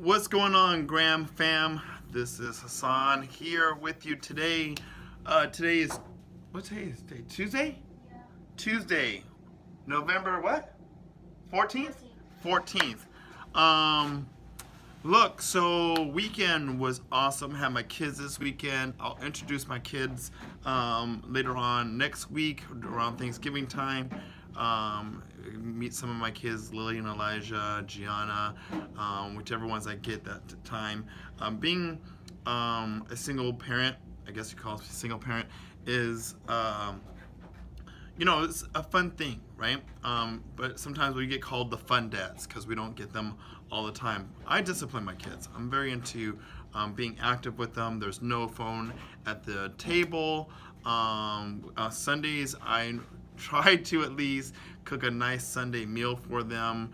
What's going on, Graham fam? This is Hassan here with you today. Today is what day is today? Tuesday? Yeah. Tuesday, November what? 14th? 14th. Look, so weekend was awesome. Had my kids this weekend. I'll introduce my kids later on next week around Thanksgiving time. Meet some of my kids, Lily and Elijah, Gianna, whichever ones I get that time. Being a single parent, I guess you call it a single parent, is it's a fun thing, right? But sometimes we get called the fun dads because we don't get them all the time. I discipline my kids. I'm very into being active with them. There's no phone at the table. Sundays, I try to at least cook a nice Sunday meal for them.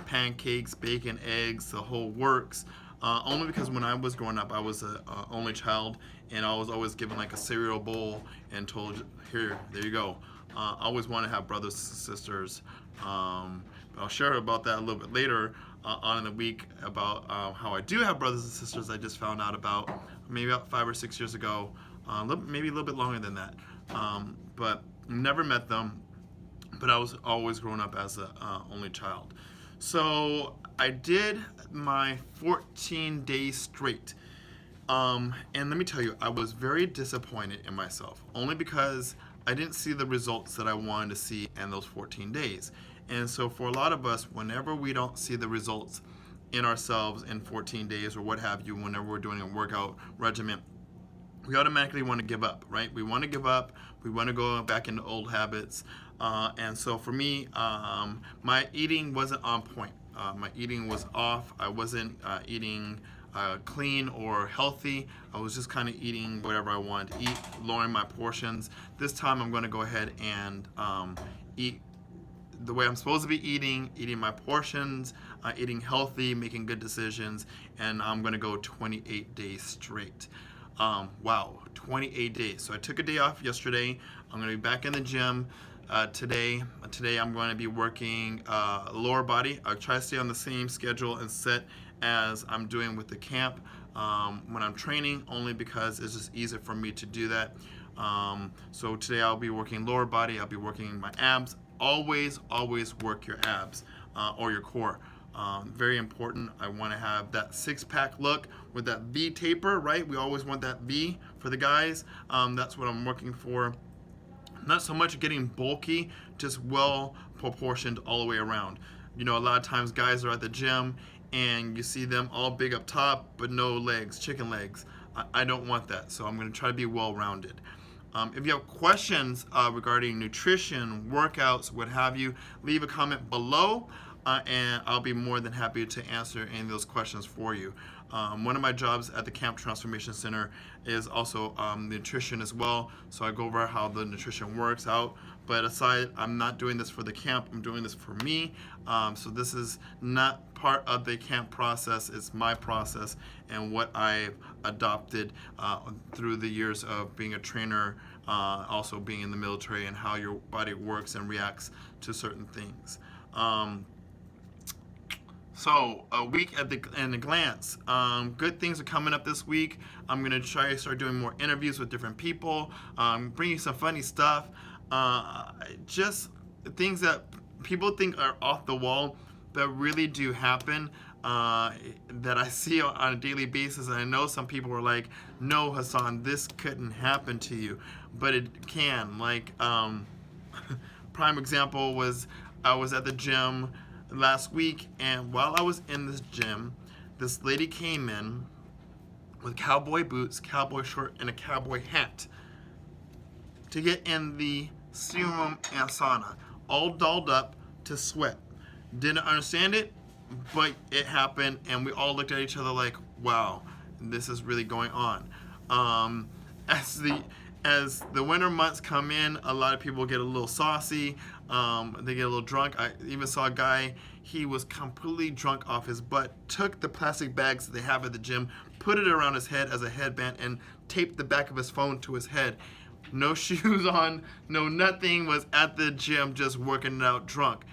Pancakes, bacon, eggs, the whole works. Only because when I was growing up, I was a only child, and I was always given like a cereal bowl and told, here, there you go. I always want to have brothers and sisters. But I'll share about that a little bit later on in the week about how I do have brothers and sisters. I just found out about maybe about 5 or 6 years ago, maybe a little bit longer than that. But never met them. But I was always growing up as an only child. So I did my 14 days straight. And let me tell you, I was very disappointed in myself, only because I didn't see the results that I wanted to see in those 14 days. And so for a lot of us, whenever we don't see the results in ourselves in 14 days or what have you, whenever we're doing a workout regimen, we automatically want to give up, right? We want to give up. We want to go back into old habits. And so for me, my eating wasn't on point. My eating was off. I wasn't eating clean or healthy. I was just kind of eating whatever I wanted to eat, lowering my portions. This time I'm going to go ahead and eat the way I'm supposed to be eating my portions, eating healthy, making good decisions, and I'm going to go 28 days straight. Wow, 28 days. So I took a day off yesterday. I'm going to be back in the gym today. Today I'm going to be working lower body. I'll try to stay on the same schedule and set as I'm doing with the camp when I'm training, only because it's just easier for me to do that. So today I'll be working lower body. I'll be working my abs. Always work your abs or your core. Very important. I want to have that six-pack look with that V taper, right? We always want that V for the guys. That's what I'm working for. Not so much getting bulky, just well proportioned all the way around. You know, a lot of times guys are at the gym and you see them all big up top, but no legs, chicken legs. I don't want that, so I'm going to try to be well-rounded. If you have questions regarding nutrition, workouts, what have you, leave a comment below. And I'll be more than happy to answer any of those questions for you. One of my jobs at the Camp Transformation Center is also nutrition as well. So I go over how the nutrition works out. But aside, I'm not doing this for the camp. I'm doing this for me. So this is not part of the camp process. It's my process and what I've adopted through the years of being a trainer, also being in the military, and how your body works and reacts to certain things. So a week in a glance. Good things are coming up this week. I'm gonna try to start doing more interviews with different people, bringing some funny stuff, just things that people think are off the wall, but really do happen. That I see on a daily basis, and I know some people are like, "No, Hassan, this couldn't happen to you," but it can. Like, prime example was I was at the gym last week, and while I was in this gym, this lady came in with cowboy boots, cowboy shirt, and a cowboy hat to get in the steam room and sauna, all dolled up to sweat. Didn't understand it, but it happened, and we all looked at each other like, wow, this is really going on. As the winter months come in, a lot of people get a little saucy. They get a little drunk. I even saw a guy, he was completely drunk off his butt, took the plastic bags that they have at the gym, put it around his head as a headband, and taped the back of his phone to his head. No shoes on, no nothing, was at the gym just working it out drunk.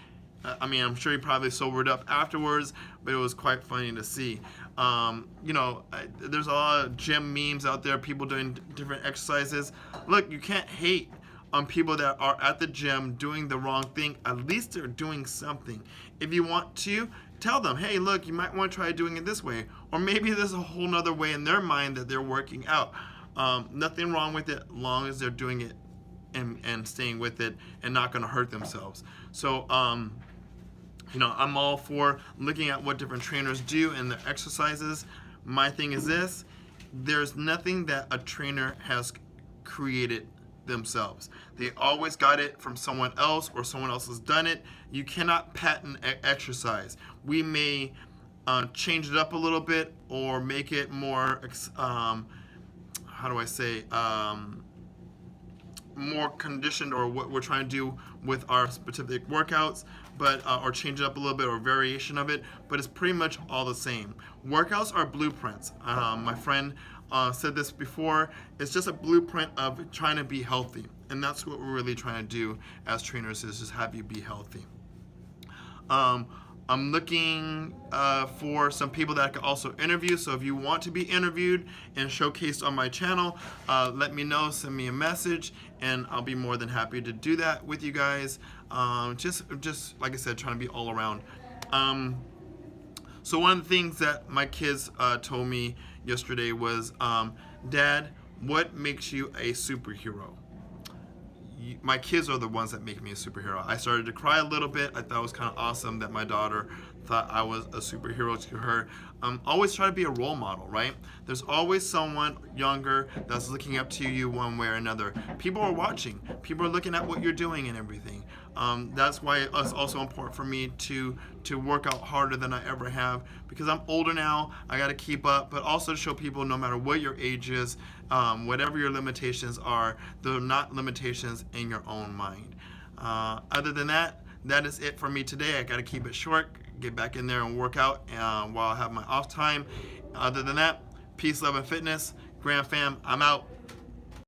I mean, I'm sure he probably sobered up afterwards, but it was quite funny to see. There's a lot of gym memes out there, people doing different exercises. Look, you can't hate on people that are at the gym doing the wrong thing. At least they're doing something. If you want to, tell them, hey, look, you might want to try doing it this way. Or maybe there's a whole nother way in their mind that they're working out. Nothing wrong with it, long as they're doing it and staying with it and not going to hurt themselves. So, I'm all for looking at what different trainers do and their exercises. My thing is this: there's nothing that a trainer has created themselves. They always got it from someone else, or someone else has done it. You cannot patent exercise. We may change it up a little bit or make it more, more conditioned, or what we're trying to do with our specific workouts, but or change it up a little bit, or variation of it, but it's pretty much all the same. Workouts are blueprints. My friend said this before. It's just a blueprint of trying to be healthy, and that's what we're really trying to do as trainers, is just have you be healthy. I'm looking for some people that I can also interview. So if you want to be interviewed and showcased on my channel, let me know, send me a message, and I'll be more than happy to do that with you guys. Just like I said, trying to be all around. So one of the things that my kids told me yesterday was, Dad, what makes you a superhero? My kids are the ones that make me a superhero. I started to cry a little bit. I thought it was kind of awesome that my daughter thought I was a superhero to her. Always try to be a role model, right? There's always someone younger that's looking up to you one way or another. People are watching. People are looking at what you're doing and everything. That's why it's also important for me to work out harder than I ever have, because I'm older now. I got to keep up, but also to show people, no matter what your age is, whatever your limitations are, they're not limitations in your own mind. Other than that, that is it for me today. I got to keep it short, get back in there and work out while I have my off time. Other than that, peace, love, and fitness. Grand Fam, I'm out.